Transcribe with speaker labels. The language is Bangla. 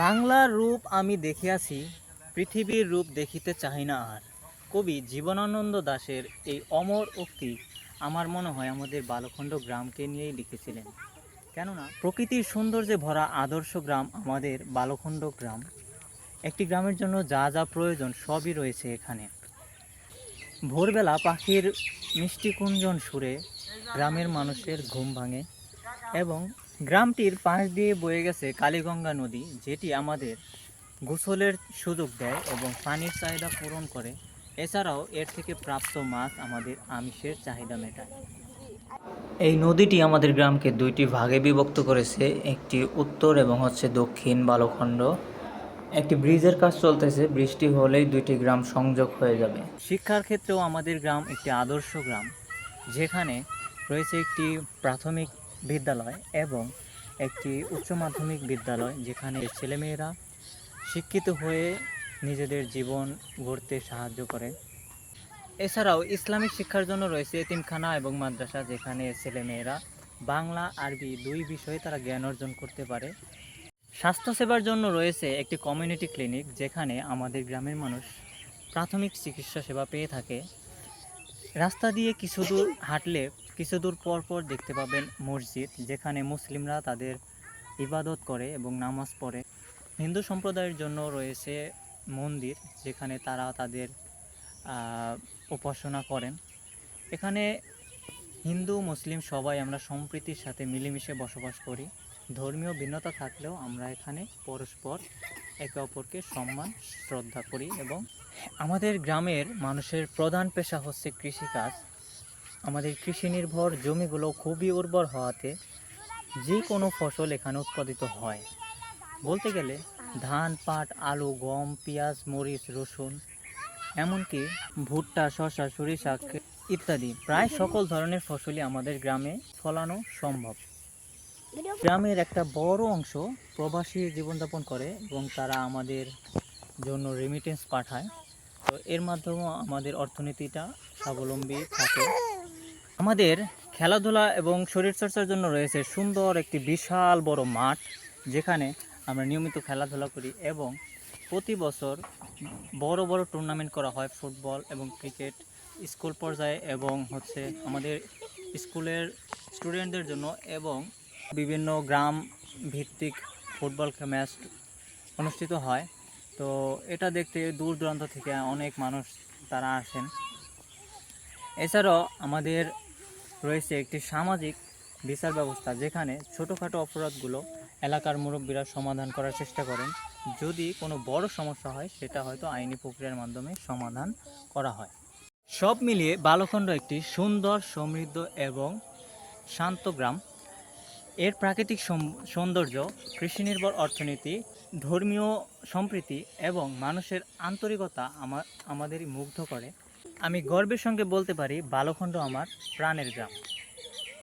Speaker 1: বাংলার রূপ আমি দেখিয়াছি, পৃথিবীর রূপ দেখিতে চাহি না আর। কবি জীবনানন্দ দাশের এই অমর উক্তি আমার মনে হয় আমাদের বালখণ্ড গ্রামকে নিয়েই লিখেছিলেন। কেননা প্রকৃতির সৌন্দর্যে ভরা আদর্শ গ্রাম আমাদের বালখণ্ড গ্রাম। একটি গ্রামের জন্য যা যা প্রয়োজন সবই রয়েছে এখানে। ভোরবেলা পাখির মিষ্টি কুঞ্জন সুরে গ্রামের মানুষের ঘুম ভাঙে এবং গ্রামটির পাশ দিয়ে বয়ে গেছে কালীগঙ্গা নদী, যেটি আমাদের গোসলের সুযোগ দেয় এবং পানির চাহিদা পূরণ করে। এছাড়াও এর থেকে প্রাপ্ত মাছ আমাদের আমিষের চাহিদা মেটায়। এই নদীটি আমাদের গ্রামকে দুইটি ভাগে বিভক্ত করেছে, একটি উত্তর এবং দক্ষিণ বালখণ্ড। একটি ব্রিজের কাজ চলতেছে, বৃষ্টি হলেই দুইটি গ্রাম সংযোগ হয়ে যাবে। শিক্ষার ক্ষেত্রেও আমাদের গ্রাম একটি আদর্শ গ্রাম, যেখানে রয়েছে একটি প্রাথমিক বিদ্যালয় এবং একটি উচ্চ মাধ্যমিক বিদ্যালয়, যেখানে ছেলেমেয়েরা শিক্ষিত হয়ে নিজেদের জীবন গড়তে সাহায্য করে। এছাড়াও ইসলামিক শিক্ষার জন্য রয়েছে এতিমখানা এবং মাদ্রাসা, যেখানে ছেলেমেয়েরা বাংলা আরবি দুই বিষয়ে তারা জ্ঞান অর্জন করতে পারে। স্বাস্থ্যসেবার জন্য রয়েছে একটি কমিউনিটি ক্লিনিক, যেখানে আমাদের গ্রামের মানুষ প্রাথমিক চিকিৎসা সেবা পেয়ে থাকে। রাস্তা দিয়ে কিছু দূর হাঁটলে কিছু দূর পর পর দেখতে পাবেন মসজিদ, যেখানে মুসলিমরা তাদের ইবাদত করে এবং নামাজ পড়ে। হিন্দু সম্প্রদায়ের জন্য রয়েছে মন্দির, যেখানে তারা তাদের উপাসনা করেন। এখানে হিন্দু মুসলিম সবাই আমরা সম্প্রীতির সাথে মিলেমিশে বসবাস করি। ধর্মীয় ভিন্নতা থাকলেও আমরা এখানে পরস্পর একে অপরকে সম্মান শ্রদ্ধা করি। এবং আমাদের গ্রামের মানুষের প্রধান পেশা হচ্ছে কৃষিকাজ। আমাদের কৃষি নির্ভর জমিগুলো খুবই উর্বর হওয়াতে যে কোনো ফসল এখানে উৎপাদিত হয়। বলতে গেলে ধান, পাট, আলু, গম, পেঁয়াজ, মরিচ, রসুন, এমনকি ভুট্টা, শসা, সরিষা ইত্যাদি প্রায় সকল ধরনের ফসলই আমাদের গ্রামে ফলানো সম্ভব। গ্রামের একটা বড় অংশ প্রবাসী জীবনযাপন করে এবং তারা আমাদের জন্য রেমিটেন্স পাঠায়। তো এর মাধ্যমেও আমাদের অর্থনীতিটা স্বাবলম্বী থাকে। আমাদের খেলাধুলা এবং শরীরচর্চার জন্য রয়েছে সুন্দর একটি বিশাল বড় মাঠ, যেখানে আমরা নিয়মিত খেলাধুলা করি এবং প্রতি বছর বড় বড় টুর্নামেন্ট করা হয়, ফুটবল এবং ক্রিকেট স্কুল পর্যায়ে এবং আমাদের স্কুলের স্টুডেন্টদের জন্য, এবং বিভিন্ন গ্রাম ভিত্তিক ফুটবল ম্যাচ অনুষ্ঠিত হয়। তো এটা দেখতে দূর দূরান্ত থেকে অনেক মানুষ তারা আসেন। এছাড়াও আমাদের রয়েছে একটি সামাজিক বিচার ব্যবস্থা, যেখানে ছোটোখাটো অপরাধগুলো এলাকার মুরব্বীরা সমাধান করার চেষ্টা করেন। যদি কোনো বড় সমস্যা হয়, সেটা হয়তো আইনি প্রক্রিয়ার মাধ্যমে সমাধান করা হয়। সব মিলিয়ে বালখণ্ড একটি সুন্দর, সমৃদ্ধ এবং শান্ত গ্রাম। এর প্রাকৃতিক সৌন্দর্য, কৃষিনির্ভর অর্থনীতি, ধর্মীয় সম্প্রীতি এবং মানুষের আন্তরিকতা আমাদেরই মুগ্ধ করে। আমি গর্বের সঙ্গে বলতে পারি, বালখণ্ড আমার প্রাণের গ্রাম।